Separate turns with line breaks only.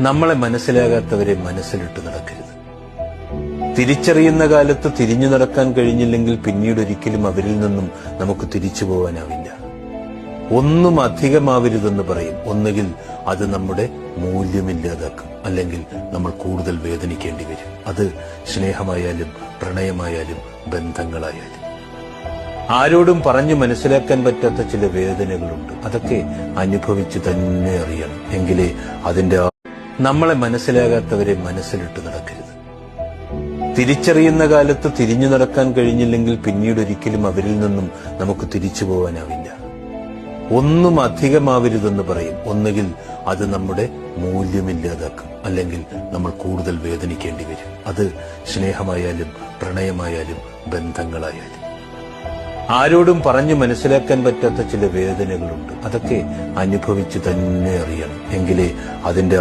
നമ്മളെ മനസ്സിലാകാത്തവരെ മനസ്സിലിട്ട് നടക്കരുത്. തിരിച്ചറിയുന്ന കാലത്ത് തിരിഞ്ഞു നടക്കാൻ കഴിഞ്ഞില്ലെങ്കിൽ പിന്നീട് ഒരിക്കലും അവരിൽ നിന്നും നമുക്ക് തിരിച്ചു പോകാനാവില്ല. ഒന്നും അധികമാവരുതെന്ന് പറയും. ഒന്നുകിൽ അത് നമ്മുടെ മൂല്യമില്ലാതാക്കും, അല്ലെങ്കിൽ നമ്മൾ കൂടുതൽ വേദനിക്കേണ്ടി വരും. അത് സ്നേഹമായാലും പ്രണയമായാലും ബന്ധങ്ങളായാലും. ആരോടും പറഞ്ഞു മനസ്സിലാക്കാൻ പറ്റാത്ത ചില വേദനകളുണ്ട്. അതൊക്കെ അനുഭവിച്ച് തന്നെ അറിയണം. എങ്കിലേ അതിന്റെ നമ്മളെ മനസ്സിലാകാത്തവരെ മനസ്സിലിട്ട് നടക്കരുത്. തിരിച്ചറിയുന്ന കാലത്ത് തിരിഞ്ഞു നടക്കാൻ കഴിഞ്ഞില്ലെങ്കിൽ പിന്നീട് ഒരിക്കലും അവരിൽ നിന്നും നമുക്ക് തിരിച്ചു പോകാനാവില്ല. ഒന്നും അധികമാവരുതെന്ന് പറയും. ഒന്നുകിൽ അത് നമ്മുടെ മൂല്യമില്ലാതാക്കും, അല്ലെങ്കിൽ നമ്മൾ കൂടുതൽ വേദനിക്കേണ്ടി വരും. അത് സ്നേഹമായാലും പ്രണയമായാലും ബന്ധങ്ങളായാലും. ആരോടും പറഞ്ഞു മനസ്സിലാക്കാൻ പറ്റാത്ത ചില വേദനകളുണ്ട്. അതൊക്കെ അനുഭവിച്ച് തന്നെ അറിയണം. എങ്കിലേ അതിന്റെ